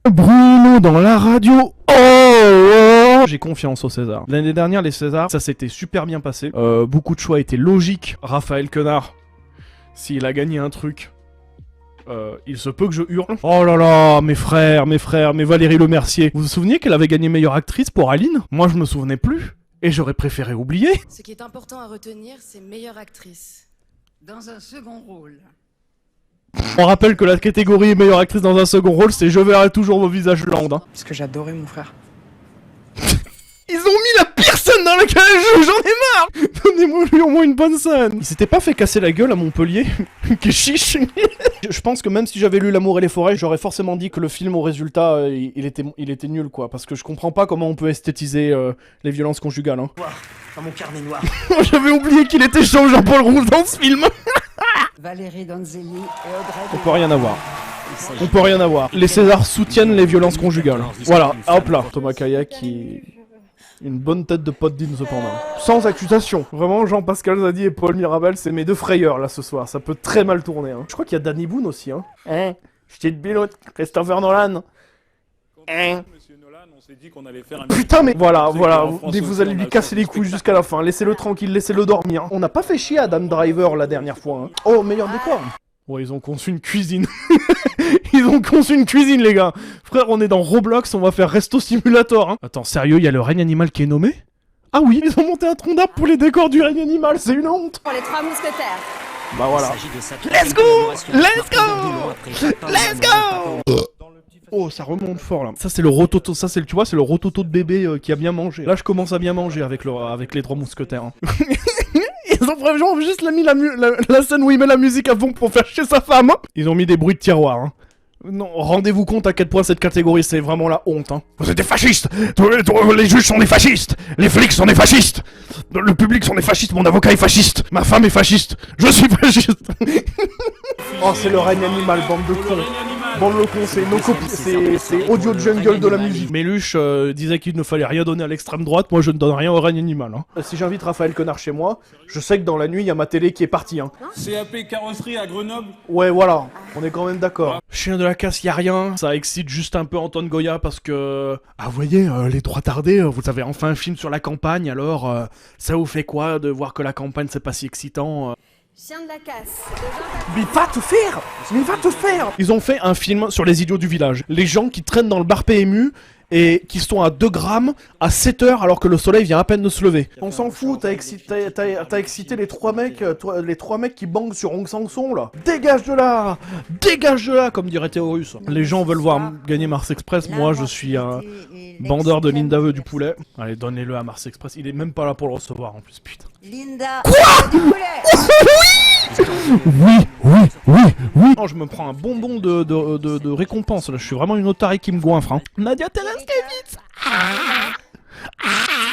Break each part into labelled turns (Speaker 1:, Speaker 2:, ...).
Speaker 1: Bruno dans la radio. Oh, j'ai confiance au César. L'année dernière, les Césars, ça s'était super bien passé. Beaucoup de choix étaient logiques. Raphaël Quenard, s'il a gagné un truc, il se peut que je hurle. Oh là là, mes frères, mais Valérie Lemercier. Vous vous souvenez qu'elle avait gagné meilleure actrice pour Aline? Moi, je me souvenais plus. Et j'aurais préféré oublier.
Speaker 2: Ce qui est important à retenir, c'est meilleure actrice.
Speaker 3: Dans un second rôle.
Speaker 1: On rappelle que la catégorie meilleure actrice dans un second rôle, c'est Je verrai toujours vos visages landes. Hein.
Speaker 4: Parce que j'adorais mon frère.
Speaker 1: Ils ont mis la pire scène dans laquelle je joue, j'en ai marre. Donnez-moi lui au moins une bonne scène. Il s'était pas fait casser la gueule à Montpellier. Qu'est chiche. Je pense que même si j'avais lu L'amour et les forêts, j'aurais forcément dit que le film au résultat, il était nul quoi. Parce que je comprends pas comment on peut esthétiser les violences conjugales. Hein.
Speaker 4: Dans mon carnet noir.
Speaker 1: J'avais oublié qu'il était Jean-Paul Rousse dans ce film.
Speaker 3: Valérie Donzelli et Audrey.
Speaker 1: On peut rien avoir. On peut rien avoir. Les Césars soutiennent les violences conjugales. Voilà, hop là. Thomas Kayak qui... Une bonne tête de pote digne cependant. Sans accusation. Vraiment, Jean-Pascal Zadi et Paul Mirabel, c'est mes deux frayeurs là ce soir. Ça peut très mal tourner. Hein. Je crois qu'il y a Danny Boone aussi. Hein. Petite biloute. Christopher Nolan. Putain mais voilà, vous allez lui casser les couilles jusqu'à la fin. Laissez-le tranquille, laissez-le dormir. On n'a pas fait chier Adam Driver la dernière fois. Hein. Oh, meilleur décor. Ouais, ils ont conçu une cuisine. Ils ont conçu une cuisine, les gars. Frère, on est dans Roblox, on va faire Resto Simulator. Hein. Attends, sérieux, il y a le règne animal qui est nommé? Ah oui, ils ont monté un tronc d'arbre pour les décors du règne animal, c'est une honte.
Speaker 2: Pour les trois mousquetaires.
Speaker 1: Bah voilà. Let's go! Let's go! Let's go! Oh, ça remonte fort là. Ça c'est le rototo, ça c'est le, tu vois, c'est le rototo de bébé qui a bien mangé. Là je commence à bien manger avec les trois mousquetaires. Hein. Ils ont vraiment juste mis la scène où il met la musique à fond pour faire chier sa femme. Ils ont mis des bruits de tiroir. Hein. Non, rendez-vous compte à quel point cette catégorie c'est vraiment la honte. Hein. Vous êtes des fascistes. Les juges sont des fascistes. Les flics sont des fascistes. Le public sont des fascistes. Mon avocat est fasciste. Ma femme est fasciste. Je suis fasciste. Oh, c'est le règne animal, bande de cons. Bande de cons, c'est nos copies. C'est audio jungle de la musique. Méluche disait qu'il ne fallait rien donner à l'extrême droite. Moi, je ne donne rien au règne animal. Hein. Si j'invite Raphaël Quenard chez moi, je sais que dans la nuit, il y a ma télé qui est partie. Hein.
Speaker 5: CAP carrosserie à Grenoble.
Speaker 1: Ouais, voilà. On est quand même d'accord. Chien de la casse, y a rien. Ça excite juste un peu Antoine Goya parce que... Ah, vous voyez, les droits tardés, vous avez enfin un film sur la campagne, alors ça vous fait quoi de voir que la campagne, c'est pas si excitant
Speaker 2: Chien de la casse.
Speaker 1: Mais va te faire! Mais va te faire! Ils ont fait un film sur les idiots du village. Les gens qui traînent dans le bar PMU et qui sont à 2 grammes à 7 heures alors que le soleil vient à peine de se lever. On s'en fout, t'as excité les 3 mecs, les 3 mecs qui bangent sur Hong Sang-song là. Dégage de là! Dégage de là, comme dirait Théorus. Les gens veulent voir gagner Mars Express, moi je suis un bandeur de Linda veut du poulet. Allez, donnez-le à Mars Express, il est même pas là pour le recevoir en plus, putain.
Speaker 3: Linda.
Speaker 1: Quoi? Oui. Oh, je me prends un bonbon de récompense, là. Je suis vraiment une otarie qui me goinfre. Hein. Nadia Teleskevitz.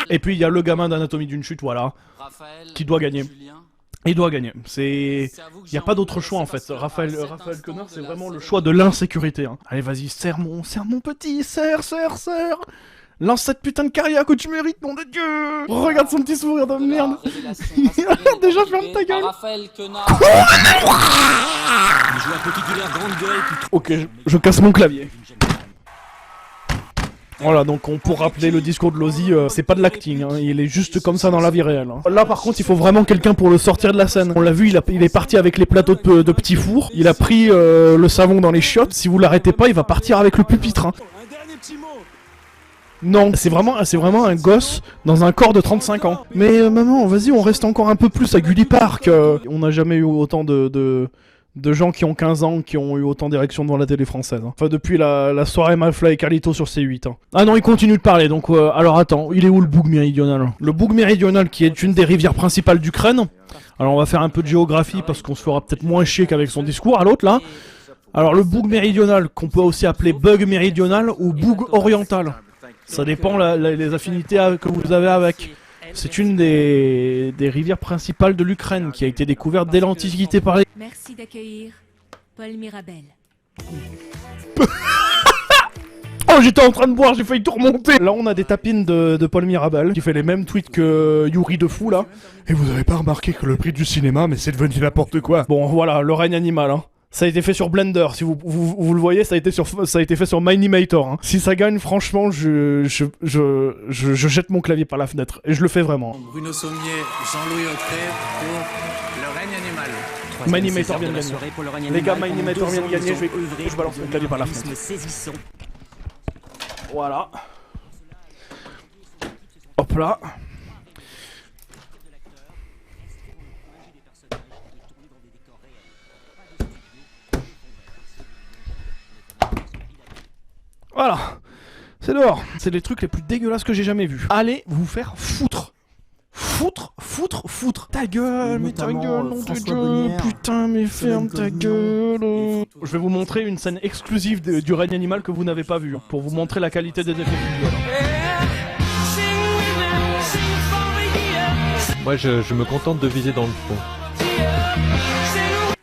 Speaker 1: Et puis il y a le gamin d'Anatomie d'une chute, voilà, qui doit gagner. Il doit gagner. Il n'y a pas d'autre choix en fait. Raphaël Quenard, c'est vraiment le choix de l'insécurité. Hein. Allez, vas-y, serre mon petit, serre. Lance cette putain de carrière que tu mérites, nom de Dieu! Regarde son petit sourire de merde! Déjà, ferme ta gueule!
Speaker 5: Raphaël Quenard.
Speaker 1: Ok, je casse mon clavier. Voilà, donc pour rappeler le discours de Lozy, c'est pas de l'acting, hein, il est juste comme ça dans la vie réelle. Hein. Là par contre, il faut vraiment quelqu'un pour le sortir de la scène. On l'a vu, il est parti avec les plateaux de petits fours, il a pris le savon dans les chiottes, si vous l'arrêtez pas, il va partir avec le pupitre. Hein. Non, c'est vraiment un gosse dans un corps de 35 ans. Mais maman, vas-y, on reste encore un peu plus à Gully Park. On n'a jamais eu autant de gens qui ont 15 ans qui ont eu autant d'érections devant la télé française. Hein. Enfin, depuis la soirée Malfly et Carlito sur C8. Hein. Ah non, il continue de parler, donc alors attends, il est où le Boug méridional? Le Boug méridional qui est une des rivières principales d'Ukraine. Alors on va faire un peu de géographie parce qu'on se fera peut-être moins chier qu'avec son discours à l'autre là. Alors le Boug méridional, qu'on peut aussi appeler Bug méridional ou Boug oriental. Ça dépend les affinités que vous avez avec. C'est une des rivières principales de l'Ukraine qui a été découverte dès l'Antiquité par les...
Speaker 6: Merci d'accueillir Paul Mirabel.
Speaker 1: Oh, j'étais en train de boire, j'ai failli tout remonter. Là, on a des tapines de Paul Mirabel qui fait les mêmes tweets que Yuri de Fou, là. Et vous avez pas remarqué que le prix du cinéma, mais c'est devenu n'importe quoi. Bon, voilà, le règne animal, hein. Ça a été fait sur Blender, si vous le voyez, ça a été fait sur Minimator. Hein. Si ça gagne, franchement, je jette mon clavier par la fenêtre. Et je le fais vraiment.
Speaker 7: Bruno Sommier, Jean-Louis Autré pour Le règne animal.
Speaker 1: Minimator vient de gagner. Les gars, Minimator vient de gagner, je balance mon clavier par la fenêtre. Voilà. Hop là. Voilà, c'est dehors. C'est les trucs les plus dégueulasses que j'ai jamais vus. Allez vous faire foutre. Foutre. Ta gueule, mais ta gueule, nom de Dieu. Putain, mais ferme ta gueule. Je vais vous montrer une scène exclusive du règne animal que vous n'avez pas vu. Pour vous montrer la qualité des effets visuels.
Speaker 8: Moi, je me contente de viser dans le fond.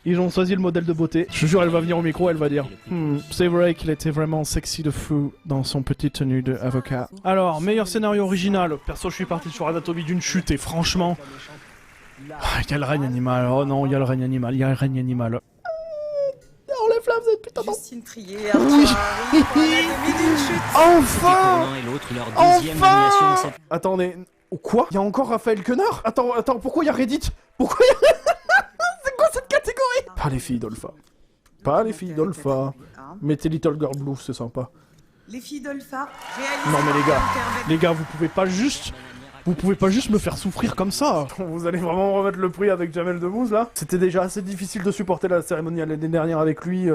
Speaker 1: Ils ont choisi le modèle de beauté. Je te jure, elle va venir au micro, elle va dire c'est vrai qu'il était vraiment sexy de fou dans son petit tenue d'avocat. Alors, meilleur scénario original. Perso, je suis parti sur Anatomie d'une chute et franchement... Il y a le règne animal. Oh non, il y a le règne animal. Oh la flamme, cette putain
Speaker 9: Justine Trier,
Speaker 1: Enfin Enfin Attendez, quoi? Il y a encore Raphaël Quenard? Attends, pourquoi il y a Reddit? C'est quoi cette catégorie? Pas les filles d'Olpha. Mettez Little Girl Blue, c'est sympa.
Speaker 9: Les filles d'Olpha.
Speaker 1: Non mais les gars, vous pouvez pas juste me faire souffrir comme ça. Vous allez vraiment remettre le prix avec Jamel Debbouze là? C'était déjà assez difficile de supporter la cérémonie l'année dernière avec lui.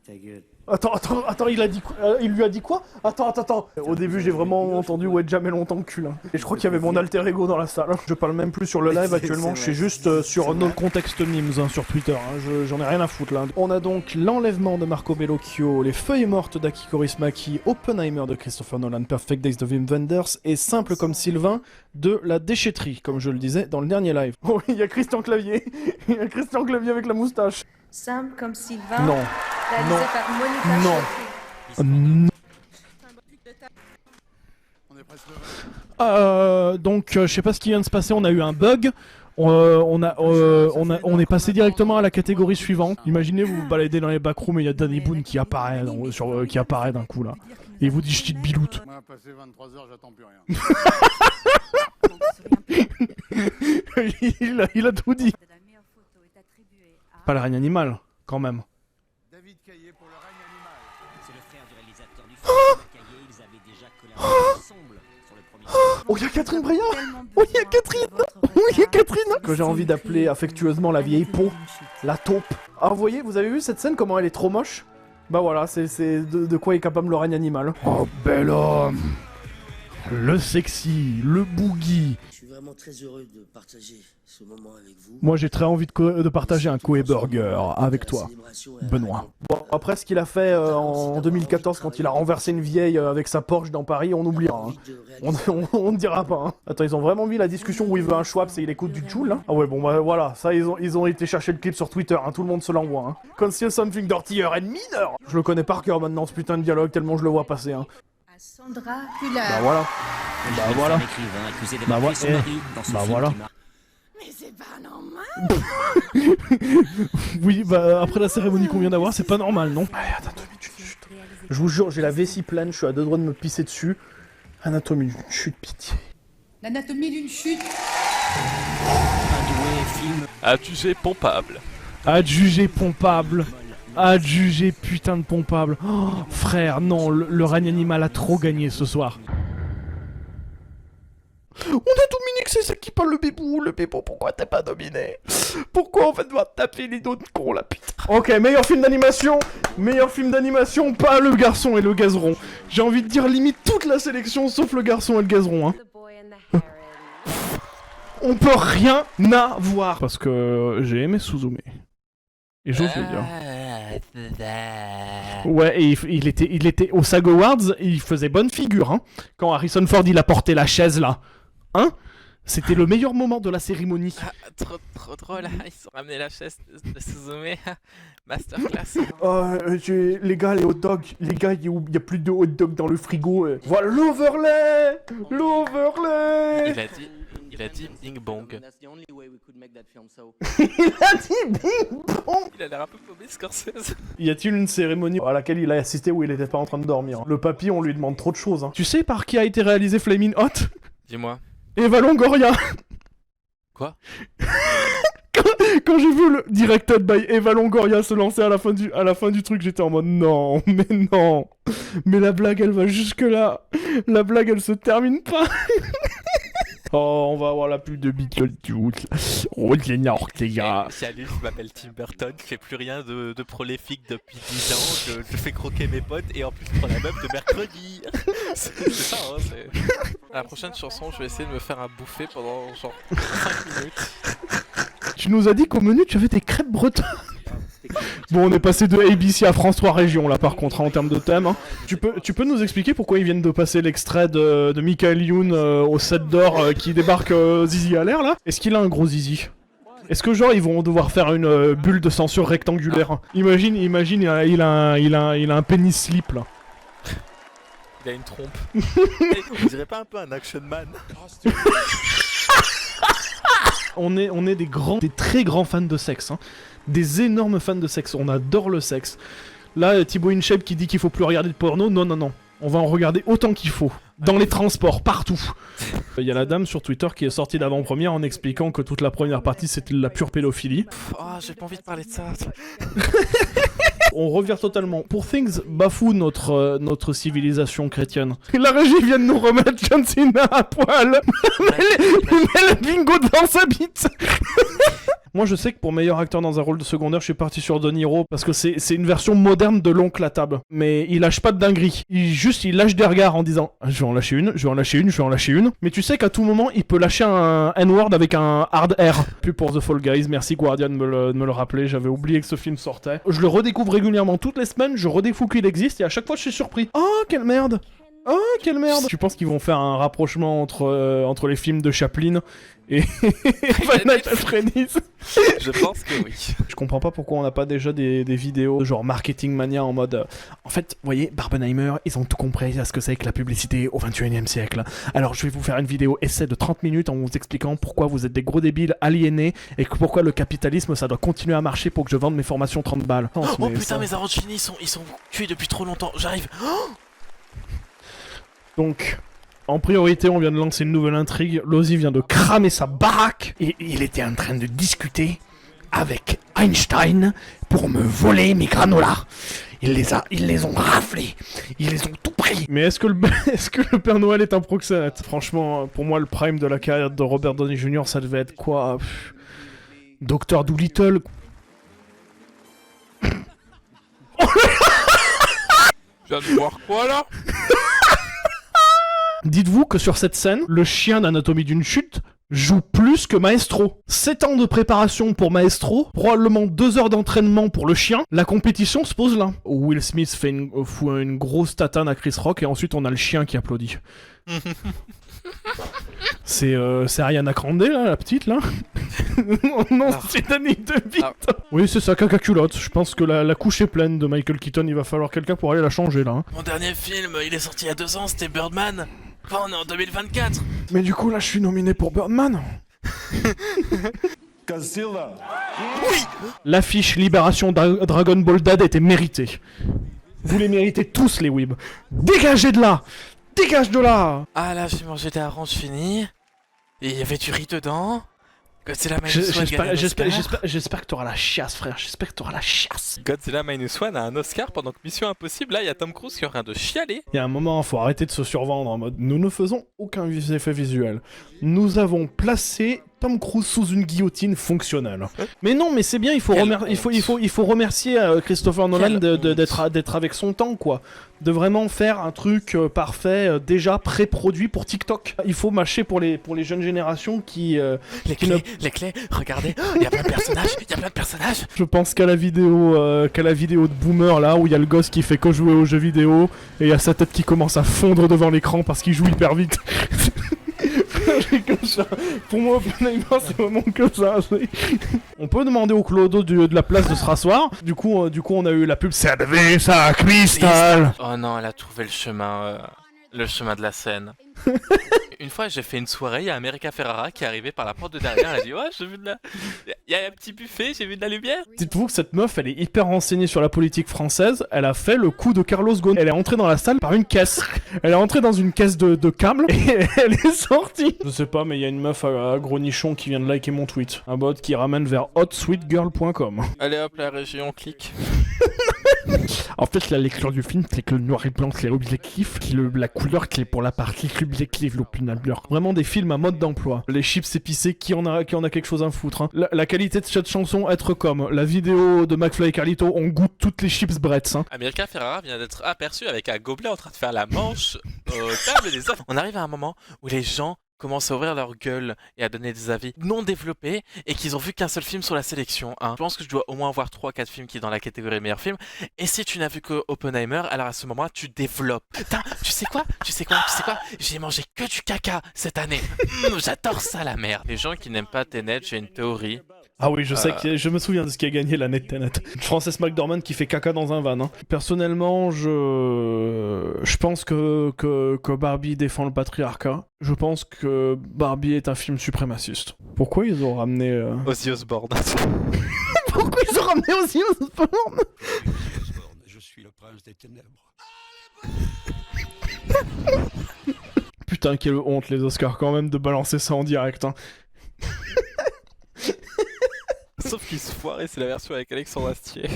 Speaker 4: Ta gueule.
Speaker 1: Attends, il lui a dit quoi? Attends. Au début, j'ai vraiment entendu ouais Jamel on t'encule. Hein. Et je crois qu'il y avait mon alter ego dans la salle. Je parle même plus sur le live actuellement, je suis juste sur nos contextes memes hein, sur Twitter. Hein. J'en ai rien à foutre là. On a donc l'enlèvement de Marco Bellocchio, les feuilles mortes d'Aki Kaurismäki, Oppenheimer de Christopher Nolan, Perfect Days de Wim Wenders et Simple comme Sylvain de La Déchetterie, comme je le disais dans le dernier live. Oh, il y a Christian Clavier. Il y a Christian Clavier avec la moustache.
Speaker 2: Simple comme Sylvain.
Speaker 1: Non.
Speaker 2: Réalisé par Monica
Speaker 1: Non. Donc, je sais pas ce qui vient de se passer, on a eu un bug. On est passé directement à la catégorie suivante. Imaginez, vous vous baladez dans les backrooms et il y a Danny Boone qui apparaît, qui apparaît d'un coup là. Et il vous dit ch'ti de biloute.
Speaker 10: Moi, passé 23 heures, j'attends plus rien.
Speaker 1: il a tout dit. Pas le règne animal, quand même.
Speaker 10: David Caillé pour le règne animal.
Speaker 11: C'est le frère du réalisateur du film. Caillé, ils avaient déjà collaboré ensemble sur le premier.
Speaker 1: Oh, il y a Catherine Breillat. Oh, il y a Catherine. Oh, il y a Catherine. Que j'ai envie d'appeler affectueusement la vieille peau. La taupe. Ah, vous voyez, vous avez vu cette scène, comment elle est trop moche? Bah voilà, c'est de quoi est capable le règne animal. Oh, bel homme. Le sexy, le boogie.
Speaker 11: Je suis vraiment très heureux de partager ce moment avec vous.
Speaker 1: Moi j'ai très envie de partager un Koei Burger avec toi, Benoît. Bon, après ce qu'il a fait en 2014 quand il a renversé une vieille avec sa Porsche dans Paris, on oubliera. Hein. On ne dira pas. Hein. Attends, ils ont vraiment mis la discussion où il veut un Schweppes et il écoute du Joule hein. Ah ouais, bon bah voilà, ça ils ont été chercher le clip sur Twitter, hein. Tout le monde se l'envoie. Hein. Conceal something dirtier and meaner. Je le connais par cœur maintenant ce putain de dialogue tellement je le vois passer. Hein.
Speaker 2: Sandra Fuller.
Speaker 1: Bah voilà. Bah voilà. Bah voilà.
Speaker 9: Mais c'est pas normal.
Speaker 1: Oui, bah après la cérémonie qu'on vient d'avoir, c'est pas normal, non? Allez, Anatomie d'une chute. Je vous jure, j'ai la vessie pleine, je suis à deux doigts de me pisser dessus. Anatomie d'une chute, pitié.
Speaker 9: L'anatomie d'une chute.
Speaker 8: Adjugé pompable.
Speaker 1: Adjugé pompable. Adjugé putain de pompable. Oh, frère, non, le règne animal a trop gagné ce soir. On a Dominique, c'est ça qui parle le bébou, pourquoi t'es pas dominé? Pourquoi on va devoir taper les autres cons là, putain? Ok, meilleur film d'animation, pas le garçon et le gazeron. J'ai envie de dire limite toute la sélection sauf le garçon et le gazeron, hein. On peut rien avoir. Parce que j'ai aimé Suzume. Et j'ose le dire. Ouais, et il était au SAG Awards, et il faisait bonne figure, hein. Quand Harrison Ford il a porté la chaise là. Hein? C'était le meilleur moment de la cérémonie.
Speaker 12: Trop drôle, ils ont ramené la chaise de Suzume. Masterclass.
Speaker 1: Les gars, les hot dogs. Les gars, il y a plus de hot dogs dans le frigo. Voilà, l'overlay.
Speaker 12: Il a dit... Il a dit Bing Bong.
Speaker 1: Il a dit bing bong.
Speaker 12: Il a l'air un peu paumé, Scorsese.
Speaker 1: Y a-t-il une cérémonie à laquelle il a assisté où il était pas en train de dormir? Le papy, on lui demande trop de choses. Hein. Tu sais par qui a été réalisé Flaming Hot?
Speaker 12: Dis-moi.
Speaker 1: Eva Longoria.
Speaker 12: Quoi?
Speaker 1: Quand j'ai vu le Directed by Eva Longoria se lancer à la fin du truc, j'étais en mode non, mais non. Mais la blague, elle va jusque là. La blague, elle se termine pas. Oh, on va avoir la pub de Beetlejuice. Oh, Jenna Ortega.
Speaker 12: Salut, je m'appelle Tim Burton, je fais plus rien de prolifique depuis 10 ans, je fais croquer mes potes et en plus je prends la meuf de mercredi. C'est ça, hein, c'est... La prochaine chanson, je vais essayer de me faire un bouffé pendant genre 5 minutes.
Speaker 1: Tu nous as dit qu'au menu, tu avais des crêpes bretonnes. Bon, on est passé de ABC à France 3 Régions, là, par contre, hein, en termes de thème. Hein. Tu peux nous expliquer pourquoi ils viennent de passer l'extrait de Michael Youn au set d'or qui débarque Zizi à l'air, là? Est-ce qu'il a un gros zizi? Est-ce que, genre, ils vont devoir faire une bulle de censure rectangulaire? Imagine, il a un pénis slip, là.
Speaker 12: Il a une trompe. On dirait pas un peu un action man?
Speaker 1: On est des très grands fans de sexe, hein. Des énormes fans de sexe, on adore le sexe. Là, Thibaut InShape qui dit qu'il faut plus regarder de porno, non. On va en regarder autant qu'il faut. Dans les transports, partout. Il y a la dame sur Twitter qui est sortie d'avant-première en expliquant que toute la première partie c'était de la pure pédophilie.
Speaker 12: Oh, j'ai pas envie de parler de ça.
Speaker 1: On revient totalement. Pour Things bafoue notre civilisation chrétienne. La régie vient de nous remettre John Cena à poil. Il met le bingo devant sa bite. Moi je sais que pour meilleur acteur dans un rôle de secondaire, je suis parti sur De Niro parce que c'est une version moderne de l'oncle à table. Mais il lâche pas de dinguerie. Il lâche des regards en disant je vais en lâcher une. Mais tu sais qu'à tout moment, il peut lâcher un N-word avec un hard R. Plus pour The Fall Guys, merci Guardian de me le rappeler, j'avais oublié que ce film sortait. Je le redécouvre régulièrement toutes les semaines, je redécouvre qu'il existe et à chaque fois je suis surpris. Oh quelle merde! Oh quelle merde! Tu penses qu'ils vont faire un rapprochement entre les films de Chaplin et Five Nights at Freddy's?
Speaker 12: Je pense que oui.
Speaker 1: Je comprends pas pourquoi on n'a pas déjà des vidéos genre marketing mania en mode en fait, vous voyez, Barbenheimer, ils ont tout compris à ce que c'est que la publicité au 21e siècle. Alors je vais vous faire une vidéo essai de 30 minutes en vous expliquant pourquoi vous êtes des gros débiles aliénés et que pourquoi le capitalisme ça doit continuer à marcher pour que je vende mes formations 30 balles.
Speaker 12: Oh putain, ça... mes arranges finis, ils sont cuits depuis trop longtemps, j'arrive. Oh
Speaker 1: donc, en priorité, on vient de lancer une nouvelle intrigue. Lozzy vient de cramer sa baraque. Et il était en train de discuter avec Einstein pour me voler mes granolas. Ils les ont raflés. Ils les ont tout pris. Mais est-ce que le Père Noël est un proxénète? Franchement, pour moi, le prime de la carrière de Robert Downey Jr., ça devait être quoi? Dr. Dolittle.
Speaker 12: Tu viens de voir quoi, là?
Speaker 1: Dites-vous que sur cette scène, le chien d'Anatomie d'une chute joue plus que Maestro. 7 ans de préparation pour Maestro, probablement 2 heures d'entraînement pour le chien, la compétition se pose là. Will Smith fout une grosse tatane à Chris Rock et ensuite on a le chien qui applaudit. C'est Ariana Grande là, la petite là. Oh non, c'est Danny DeVito. Oui, c'est ça, caca culotte. Je pense que la couche est pleine de Michael Keaton, il va falloir quelqu'un pour aller la changer là. Hein.
Speaker 12: Mon dernier film, il est sorti il y a 2 ans, c'était Birdman. Enfin, on est en 2024.
Speaker 1: Mais du coup là, je suis nominé pour Birdman. Oui. L'affiche Libération Dragon Ball Dad était méritée. Vous les méritez tous les weebs. Dégagez de là. Dégage de là.
Speaker 12: Ah là, j'ai mangé des arranges finis. Et il y avait du riz dedans. Godzilla Minus One.
Speaker 1: J'espère que t'auras la chiasse, frère. J'espère que t'auras la chiasse.
Speaker 12: Godzilla Minus One a un Oscar pendant que Mission Impossible. Là, il y a Tom Cruise qui est en train de chialer.
Speaker 1: Il y a un moment, faut arrêter de se survendre en mode nous ne faisons aucun effet visuel. Nous avons placé Tom Cruise sous une guillotine fonctionnelle. Mais non, mais c'est bien, il faut remercier Christopher Nolan d'être avec son temps, quoi. De vraiment faire un truc parfait, déjà pré-produit pour TikTok. Il faut mâcher pour les jeunes générations qui...
Speaker 12: Les clés, regardez, il y a plein de personnages,
Speaker 1: Je pense qu'à la vidéo de Boomer, là, où il y a le gosse qui fait que jouer aux jeux vidéo, et il y a sa tête qui commence à fondre devant l'écran parce qu'il joue hyper vite. Pour moi, Oppenheimer, c'est vraiment que ça. On peut demander au clodo de la place de se rasseoir. Du coup, on a eu la pub Cerveza Cristal.
Speaker 12: Oh non, elle a trouvé le chemin Le chemin de la Seine. Une fois, j'ai fait une soirée, il y a America Ferrara qui est arrivé par la porte de derrière, elle a dit « Ouais, j'ai vu de la... Il y a un petit buffet, j'ai vu de la lumière !»
Speaker 1: Dites-vous que cette meuf, elle est hyper renseignée sur la politique française, elle a fait le coup de Carlos Ghosn. Elle est entrée dans la salle par une caisse. Elle est entrée dans une caisse de câbles et elle est sortie. Je sais pas, mais il y a une meuf à gros nichon qui vient de liker mon tweet. Un bot qui ramène vers hotsweetgirl.com.
Speaker 12: Allez hop, la région, clique.
Speaker 1: En fait, la lecture du film, c'est que le noir et blanc, c'est l'objectif, la couleur, c'est pour la partie subjective, l'opinion. Vraiment des films à mode d'emploi. Les chips épicés, qui en a quelque chose à foutre. Hein. La qualité de cette chanson, être comme la vidéo de McFly et Carlito, on goûte toutes les chips Bretts. Hein.
Speaker 12: America Ferrara vient d'être aperçu avec un gobelet en train de faire la manche aux tables des hommes. On arrive à un moment où les gens commencent à ouvrir leur gueule et à donner des avis non développés et qu'ils ont vu qu'un seul film sur la sélection. Hein. Je pense que je dois au moins voir 3-4 films qui est dans la catégorie meilleur film. Et si tu n'as vu que Oppenheimer, alors à ce moment-là, tu développes. Putain, tu sais quoi j'ai mangé que du caca cette année. J'adore ça, la merde. Les gens qui n'aiment pas Tenet, j'ai une théorie.
Speaker 1: Ah oui, je sais je me souviens de ce qui a gagné l'année de Tenet. Frances McDormand qui fait caca dans un van. Hein. Personnellement, je pense que Barbie défend le patriarcat. Je pense que Barbie est un film suprémaciste. Pourquoi ils ont ramené...
Speaker 12: Ozzy Osbourne.
Speaker 1: Pourquoi ils ont ramené Ozzy Osbourne?
Speaker 7: Je suis le prince des ténèbres.
Speaker 1: Putain, quelle honte les Oscars quand même de balancer ça en direct. Hein.
Speaker 12: Sauf qu'il se foire et c'est la version avec Alexandre Astier.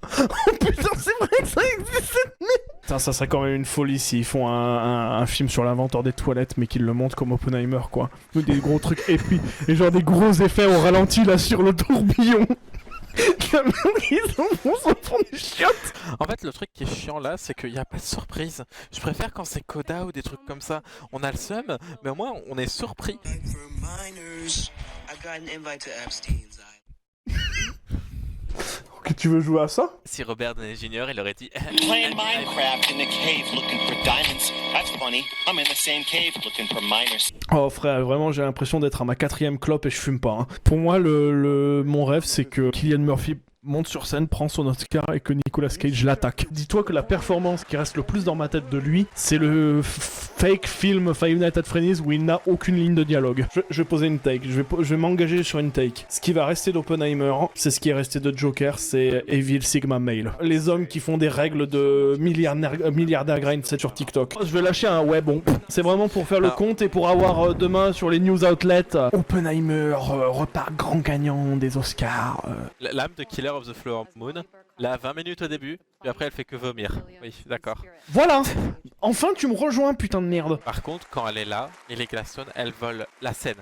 Speaker 1: Oh putain, c'est vrai que ça existe cette merde. Putain, ça serait quand même une folie s'ils font un film sur l'inventeur des toilettes mais qu'ils le montrent comme Oppenheimer quoi. Des gros trucs épis et genre des gros effets au ralenti là sur le tourbillon. Ils s'en font des chiottes.
Speaker 12: En fait, le truc qui est chiant là, c'est qu'il n'y a pas de surprise. Je préfère quand c'est Coda ou des trucs comme ça. On a le seum, mais au moins on est surpris.
Speaker 1: Que tu veux jouer à ça?
Speaker 12: Si Robert Downey Jr. il aurait dit
Speaker 11: Playing Minecraft in the cave looking for diamonds. That's funny. I'm in the same cave looking for miners.
Speaker 1: Oh frère, vraiment j'ai l'impression d'être à ma 4ème clope et je fume pas. Hein. Pour moi, mon rêve c'est que Cillian Murphy monte sur scène, prend son Oscar et que Nicolas Cage l'attaque. Dis-toi que la performance qui reste le plus dans ma tête de lui, c'est le fake film Five Nights at Freddy's où il n'a aucune ligne de dialogue. Je vais poser une take, je vais m'engager sur une take. Ce qui va rester d'Oppenheimer, c'est ce qui est resté de Joker, c'est Evil Sigma Male. Les hommes qui font des règles de milliardaire grind, c'est sur TikTok. Je vais lâcher un ouais bon. C'est vraiment pour faire le compte et pour avoir demain sur les news outlets Oppenheimer repart grand gagnant des Oscars.
Speaker 12: L'âme de Killer of the Flower Moon, là 20 minutes au début, puis après elle fait que vomir. Oui, d'accord.
Speaker 1: Voilà. Enfin tu me rejoins, putain de merde.
Speaker 12: Par contre, quand elle est là, et les Glaston, elle vole la scène.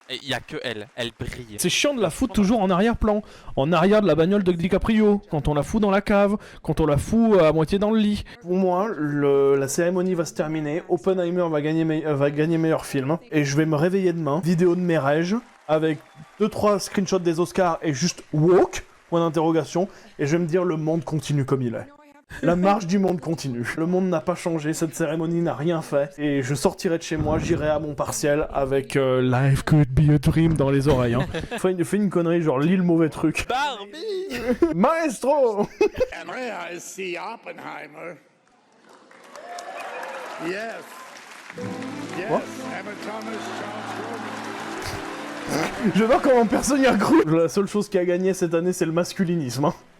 Speaker 12: Et il y a que elle brille.
Speaker 1: C'est chiant de la foutre toujours en arrière-plan, en arrière de la bagnole de DiCaprio, quand on la fout dans la cave, quand on la fout à moitié dans le lit. Pour moi, la cérémonie va se terminer, Oppenheimer va gagner meilleur film, et je vais me réveiller demain, vidéo de mes rêves, avec 2-3 screenshots des Oscars et juste woke, point d'interrogation, et je vais me dire le monde continue comme il est. La marche du monde continue. Le monde n'a pas changé, cette cérémonie n'a rien fait. Et je sortirai de chez moi, j'irai à mon partiel avec Life could be a dream dans les oreilles. Hein. Fais une connerie, genre lis le mauvais truc.
Speaker 12: Barbie.
Speaker 1: Maestro.
Speaker 10: And I see Oppenheimer. Yes. Yes.
Speaker 1: What?
Speaker 10: Emma Thomas, Charles Grodin.
Speaker 1: Je vois comment personne n'y a cru. La seule chose qui a gagné cette année, c'est le masculinisme. Hein.